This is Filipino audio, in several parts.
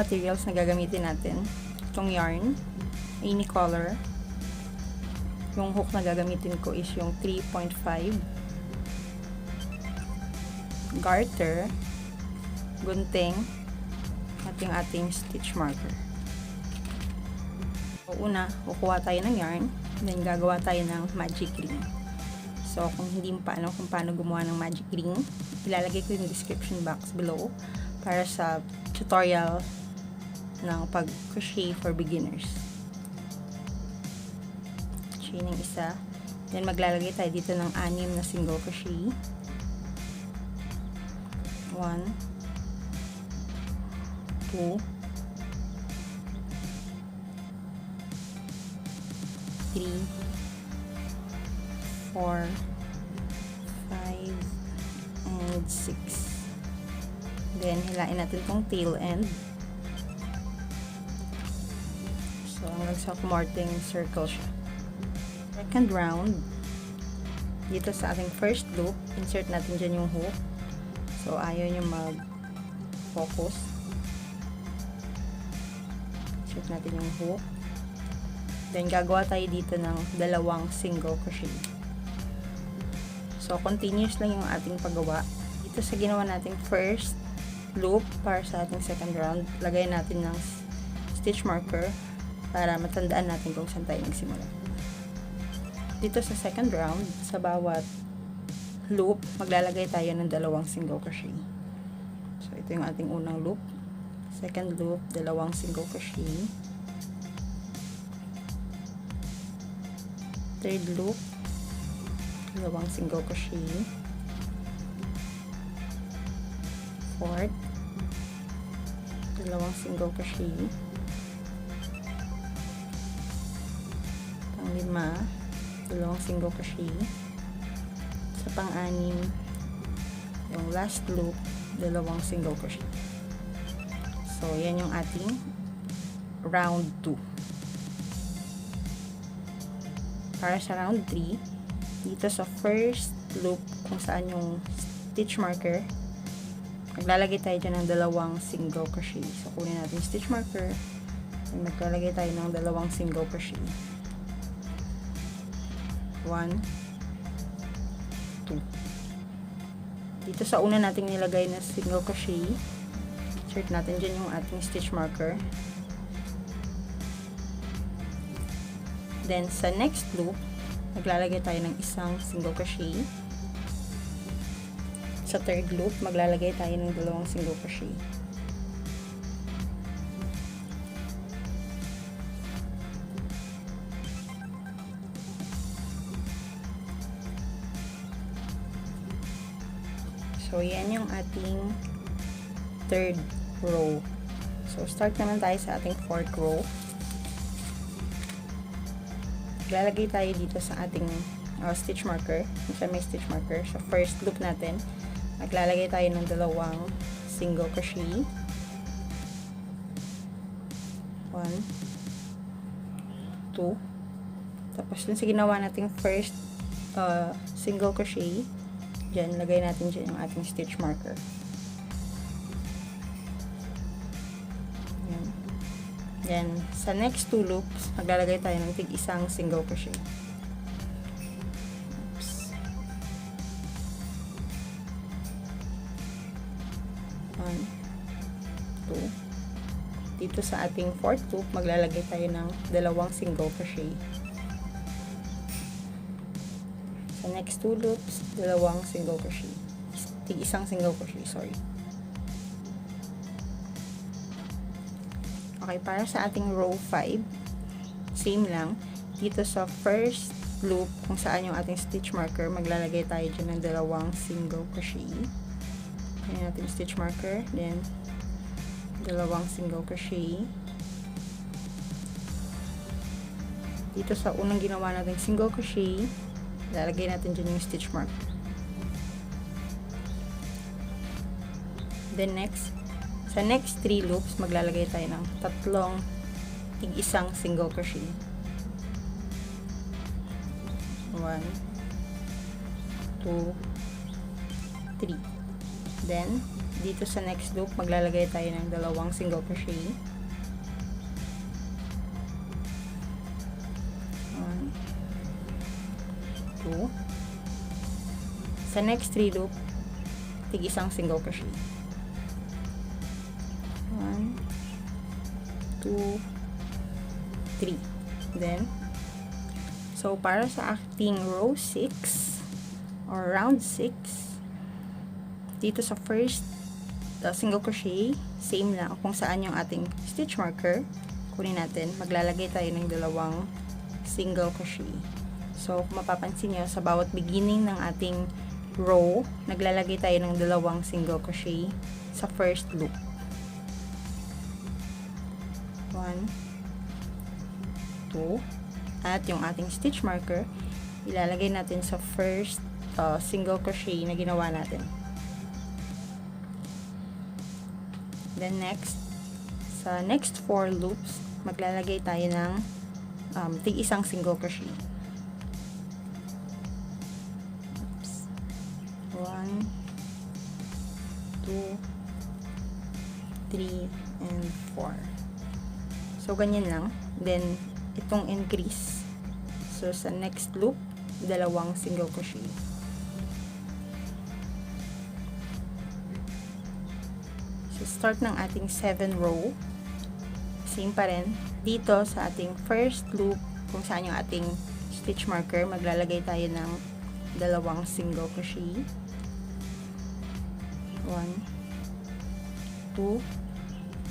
materials na gagamitin natin. Itong yarn, any color. Yung hook na gagamitin ko is yung 3.5. Garter, gunting, at yung ating stitch marker. So, una, kukuha tayo ng yarn, then gagawa tayo ng magic ring. So, kung hindi mo pa alam kung paano gumawa ng magic ring, ilalagay ko yung description box below para sa tutorial ng pag-crochet for beginners. Chain ng isa, then maglalagay tayo dito ng 6 na single crochet. 1, 2, 3, 4, 5, and 6. Then, hilain natin itong tail end. So, hanggang sa kumorting circle siya. Second round, dito sa ating first loop, insert natin dyan yung hook. So, ayaw nyo mag-focus. Insert natin yung hook. Then, gagawa tayo dito ng 2 single crochet. So, continuous lang yung ating paggawa. Dito sa ginawa nating first loop para sa ating second round, lagay natin ng stitch marker para matandaan natin kung saan tayo nagsimula. Dito sa second round, sa bawat loop, maglalagay tayo ng 2 single crochet. So, ito yung ating unang loop. Second loop, 2 single crochet. Third loop, 2 single crochet. Fourth, 2 single crochet. Pang-5, 2 single crochet. Sa pang-6, yung last loop, 2 single crochet. So, yan yung ating round 2. Para sa round 3, dito sa first loop, kung saan yung stitch marker, maglalagay tayo dyan ng 2 single crochet. So, kunin natin yung stitch marker, and maglalagay tayo ng 2 single crochet. 1, 2. Dito sa una nating nilagay na single crochet, insert natin dyan yung ating stitch marker. Then, sa next loop, maglalagay tayo ng 1 single crochet. Sa third loop, maglalagay tayo ng 2 single crochet. So, yan yung ating third row. So, start naman tayo sa ating fourth row. Lalagay tayo dito sa ating stitch marker. Kung saan may stitch marker. So, first loop natin, maglalagay tayo ng 2 single crochet. 1, 2. Tapos, dun sa ginawa nating first single crochet, dyan, lagay natin dyan yung ating stitch marker. Yan. Then, sa next 2 loops, maglalagay tayo ng tig-1 single crochet. Oops. One, 2. Dito sa ating fourth loop, maglalagay tayo ng 2 single crochet. Sa next 2 loops, 2 single crochet. Tig-1 single crochet, sorry. Okay, para sa ating row 5, same lang. Dito sa first loop, kung saan yung ating stitch marker, maglalagay tayo dyan ng 2 single crochet. Ayan natin yung stitch marker. Then, 2 single crochet. Dito sa unang ginawa natin single crochet, lalagay natin dyan yung stitch mark. Then next, sa next 3 loops, maglalagay tayo ng 3 tig-1 single crochet. 1, 2, 3. Then, dito sa next loop, maglalagay tayo ng dalawang single crochet. 1, 2. Sa next 3 loop, tig isang single crochet. 1, 2, 3. Then, so para sa ating row 6 or round 6, dito sa first single crochet, same lang kung saan yung ating stitch marker, kunin natin, maglalagay tayo ng dalawang single crochet. So, kung mapapansin nyo, sa bawat beginning ng ating row, naglalagay tayo ng dalawang single crochet sa first loop. 1, 2, at yung ating stitch marker, ilalagay natin sa first single crochet na ginawa natin. Then next, sa next 4 loops, maglalagay tayo ng tig isang single crochet. 1, 2, 3, and 4. So, ganyan lang. Then, itong increase. So, sa next loop, dalawang single crochet. So, start ng ating 7 row. Same pa rin. Dito sa ating first loop, kung saan yung ating stitch marker, maglalagay tayo ng dalawang single crochet. 1, 2,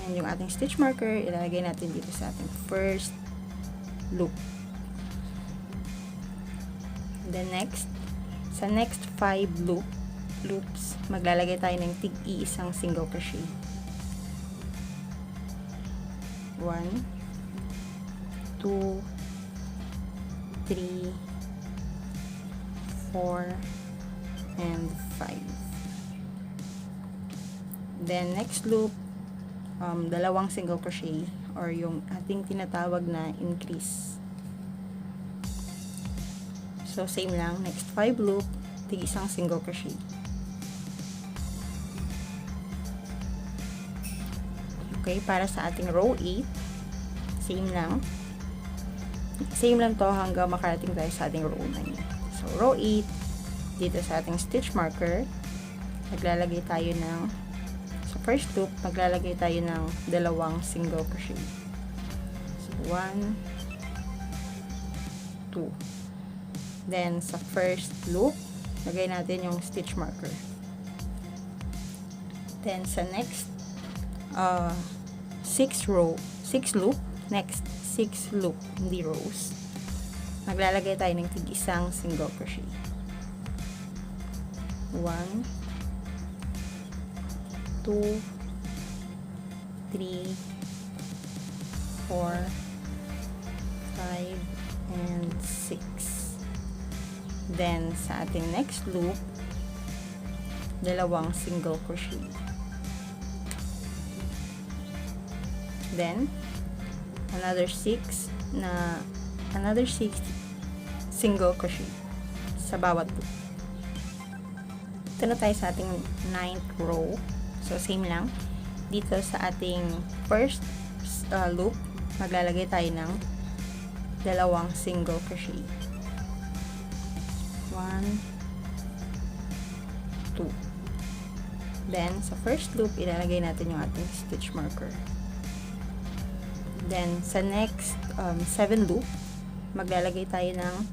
and yung ating stitch marker, ilalagay natin dito sa ating first loop. Then next, sa next 5 loops, maglalagay tayo ng tig-iisang single crochet. 1, 2, 3, 4, and 5. Then next loop, dalawang single crochet or yung ating tinatawag na increase. So, same lang. Next 5 loop, tig isang single crochet. Okay, para sa ating row 8, same lang. Same lang to hanggang makarating tayo sa ating row 9. So, row 8, dito sa ating stitch marker, naglalagay tayo ng, sa first loop, maglalagay tayo ng dalawang single crochet. So, 1, 2. Then, sa first loop, lagay natin yung stitch marker. Then, sa next 6 loop, next 6 loop, hindi rows, maglalagay tayo ng tig-isang single crochet. 1, 2, 3, 4, 5, and 6. Then, sa ating next loop, dalawang single crochet. Then, another 6 single crochet sa bawat loop. Ito na tayo sa ating 9th row. So, same lang. Dito sa ating first loop, maglalagay tayo ng dalawang single crochet. 1, 2. Then, sa first loop, ilalagay natin yung ating stitch marker. Then, sa next 7 loop, maglalagay tayo ng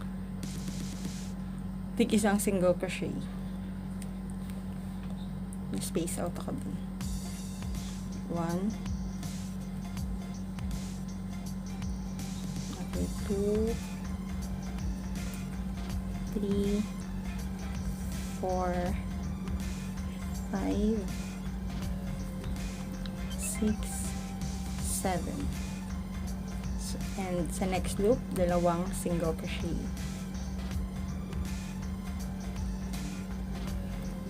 tig-isang single crochet. Space out ako dun. 1, okay, 2, 3, 4, 5, 6, 7. So, and sa next loop, dalawang single crochet.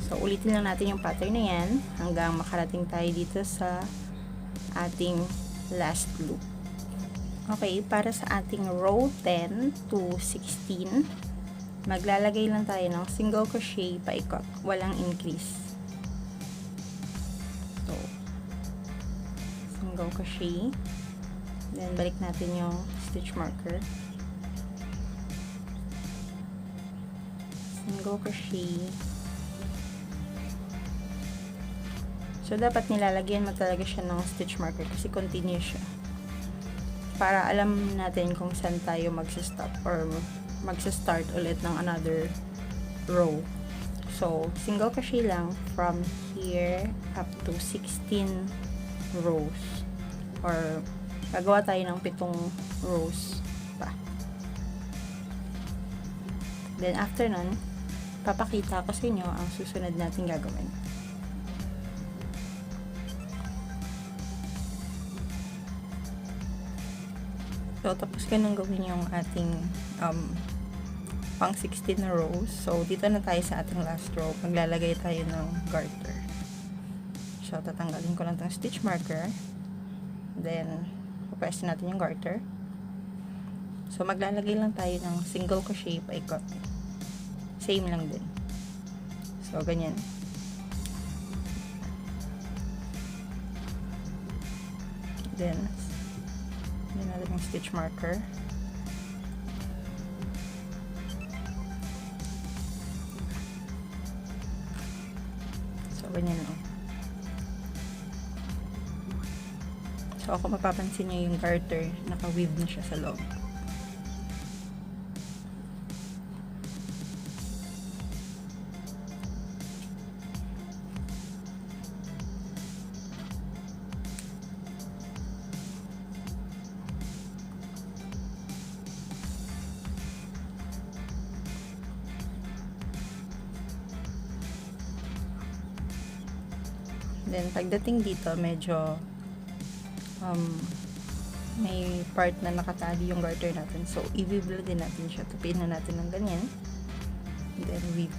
So, ulitin lang natin yung pattern na yan hanggang makarating tayo dito sa ating last loop. Okay, para sa ating row 10 to 16, maglalagay lang tayo ng single crochet paikot, walang increase. single crochet. Then, balik natin yung stitch marker. Single crochet. So, dapat nilalagyan mo talaga siya ng stitch marker kasi continuous siya. Para alam natin kung saan tayo magsa-stop or magsa-start ulit ng another row. So, single crochet lang from here up to 16 rows. Or, gagawa tayo ng 7 rows pa. Then, after nun, papakita ko sa inyo ang susunod natin gagawin. So, tapos ka nang gawin yung ating pang 16 na rows. So, dito na tayo sa ating last row. Maglalagay tayo ng garter. So, tatanggalin ko lang itong stitch marker. Then, press natin yung garter. So, maglalagay lang tayo ng single crochet paikot. Same lang din. So, ganyan. Then natin yung stitch marker. So, ganyan o. So, kung mapapansin nyo yung garter, naka-weave na siya sa loob. Then, pagdating dito, medyo may part na nakatali yung garter natin. So, i-weave din natin siya. Tupiin na natin ng ganyan. And then, weave.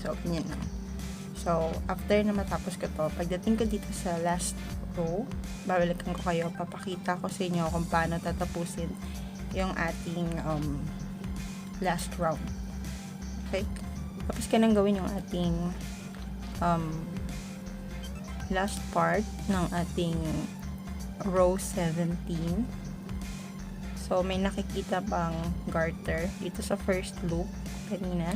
So, ganyan lang. So, after na matapos ko to, pagdating ko dito sa last row, babalikan ko kayo, papakita ko sa inyo kung paano tatapusin yung ating last round. Okay? Tapos ka nang gawin yung ating last part ng ating row 17. So, may nakikita pang garter dito sa first loop kanina.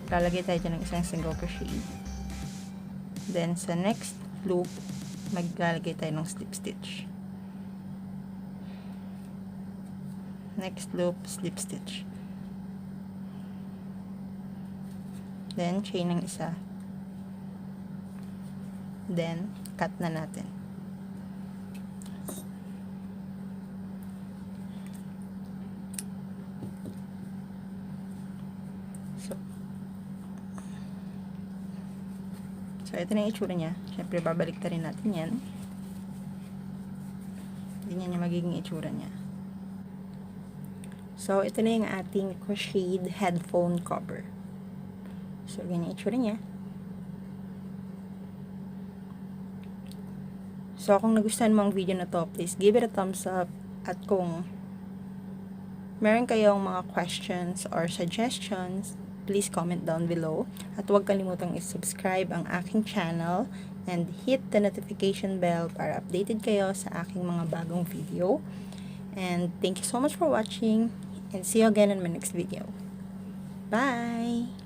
Lalagay tayo dyan ng isang single crochet. Then, sa next loop, maglalagay tayo ng slip stitch. Next loop, slip stitch. Then, chain ng isa. Then, cut na natin. So, ito na yung itsura niya. Siyempre, babalik ta rin natin yan. Ganyan yung magiging itsura niya. So, ito na yung ating crocheted headphone cover. So, ganyan yung itsura niya. So, kung nagustuhan mo ang video na to, please give it a thumbs up. At kung meron kayong mga questions or suggestions, please comment down below. At huwag kalimutang i-subscribe ang aking channel and hit the notification bell para updated kayo sa aking mga bagong video. And thank you so much for watching. And see you again in my next video. Bye!